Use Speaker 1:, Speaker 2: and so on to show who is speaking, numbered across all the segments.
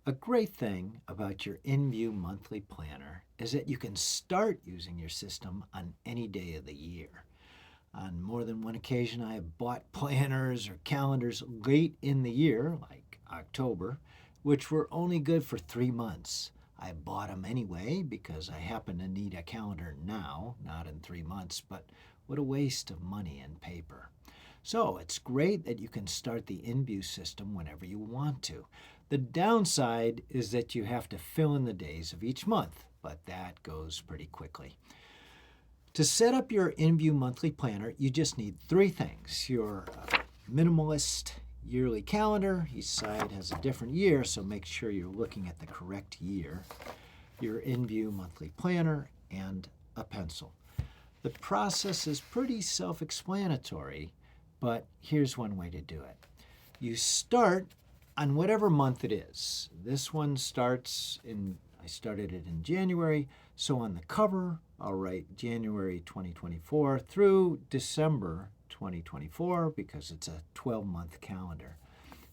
Speaker 1: A great thing about your InView monthly planner is that you can start using your system on any day of the year. On more than one occasion, I have bought planners or calendars late in the year, like October, which were only good for 3 months. I bought them anyway because I happen to need a calendar now, not in 3 months, but what a waste of money and paper. So it's great that you can start the InView system whenever you want to. The downside is that you have to fill in the days of each month, but that goes pretty quickly. To set up your InView monthly planner, you just need three things: your minimalist yearly calendar. Each side has a different year, so make sure you're looking at the correct year. Your InView monthly planner and a pencil. The process is pretty self-explanatory, but here's one way to do it. You start on whatever month it is. This one I started it in January, so on the cover, I'll write January 2024 through December 2024 because it's a 12-month calendar.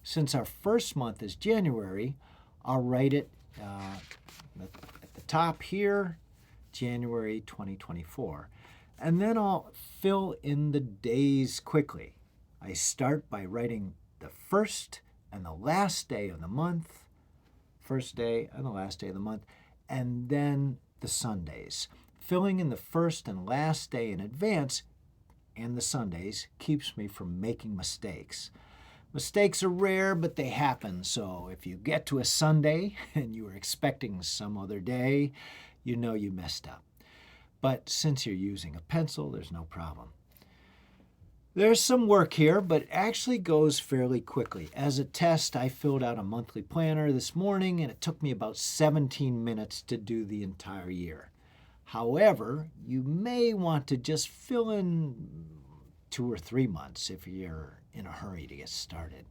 Speaker 1: Since our first month is January, I'll write it at the top here, January 2024. And then I'll fill in the days quickly. I start by writing the first and the last day of the month, first day and the last day of the month, and then the Sundays. Filling in the first and last day in advance and the Sundays keeps me from making mistakes. Mistakes are rare, but they happen. So if you get to a Sunday and you were expecting some other day, you know you messed up. But since you're using a pencil, there's no problem. There's some work here, but it actually goes fairly quickly. As a test, I filled out a monthly planner this morning, and it took me about 17 minutes to do the entire year. However, you may want to just fill in 2 or 3 months if you're in a hurry to get started.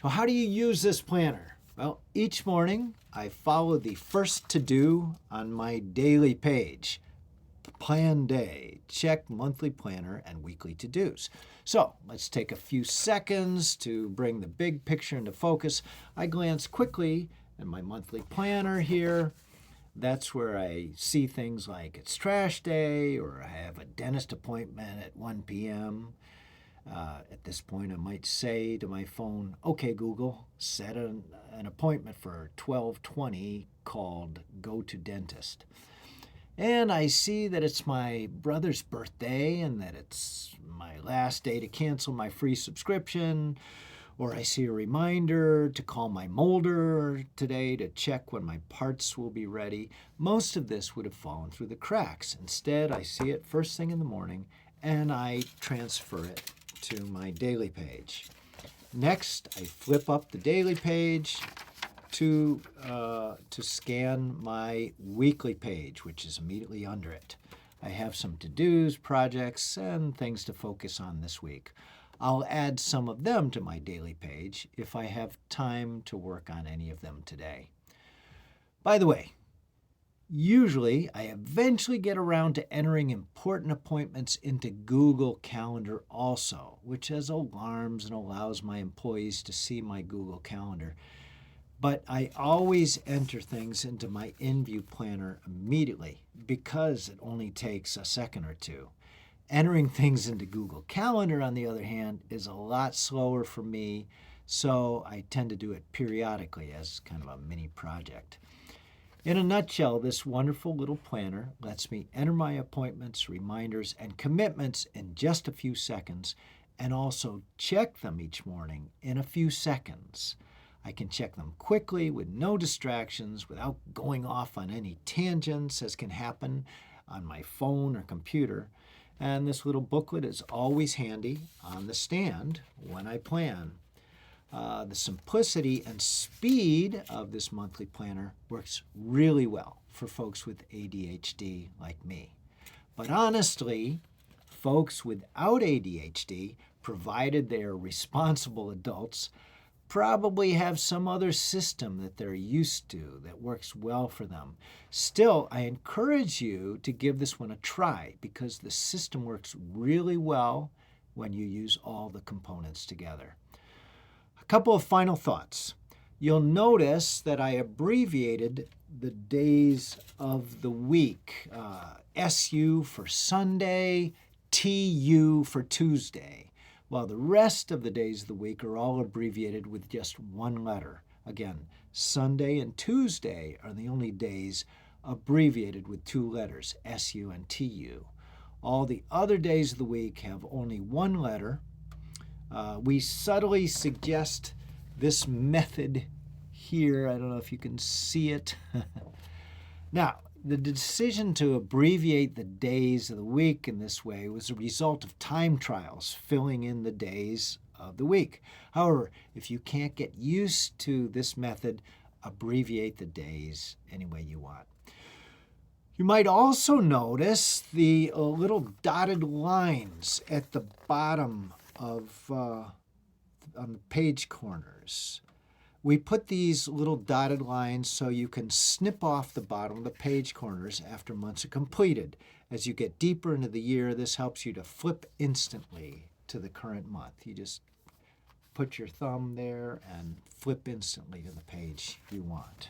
Speaker 1: So how do you use this planner? Well, each morning I follow the first to-do on my daily page. Plan day, check monthly planner and weekly to-dos. So let's take a few seconds to bring the big picture into focus. I glance quickly at my monthly planner here. That's where I see things like it's trash day or I have a dentist appointment at 1 p.m. At this point, I might say to my phone, "Okay, Google, set an appointment for 12:20 called Go to Dentist." And I see that it's my brother's birthday and that it's my last day to cancel my free subscription. Or I see a reminder to call my molder today to check when my parts will be ready. Most of this would have fallen through the cracks. Instead, I see it first thing in the morning and I transfer it to my daily page. Next, I flip up the daily page to scan my weekly page, which is immediately under it. I have some to-dos, projects, and things to focus on this week. I'll add some of them to my daily page if I have time to work on any of them today. By the way, usually I eventually get around to entering important appointments into Google Calendar also, which has alarms and allows my employees to see my Google Calendar. But I always enter things into my InView planner immediately because it only takes a second or two. Entering things into Google Calendar, on the other hand, is a lot slower for me, so I tend to do it periodically as kind of a mini project. In a nutshell, this wonderful little planner lets me enter my appointments, reminders, and commitments in just a few seconds, and also check them each morning in a few seconds. I can check them quickly with no distractions without going off on any tangents as can happen on my phone or computer. And this little booklet is always handy on the stand when I plan. The simplicity and speed of this monthly planner works really well for folks with ADHD like me. But honestly, folks without ADHD, provided they are responsible adults, probably have some other system that they're used to that works well for them. Still, I encourage you to give this one a try because the system works really well when you use all the components together. A couple of final thoughts. you'll notice that I abbreviated the days of the week. SU for Sunday, TU for Tuesday, while the rest of the days of the week are all abbreviated with just one letter. Again, Sunday and Tuesday are the only days abbreviated with two letters, SU and TU. All the other days of the week have only one letter. We subtly suggest this method here. I don't know if you can see it. Now, the decision to abbreviate the days of the week in this way was a result of time trials filling in the days of the week. However, if you can't get used to this method, abbreviate the days any way you want. You might also notice the little dotted lines at the bottom of on the page corners. We put these little dotted lines so you can snip off the bottom of the page corners after months are completed. As you get deeper into the year, this helps you to flip instantly to the current month. You just put your thumb there and flip instantly to the page you want.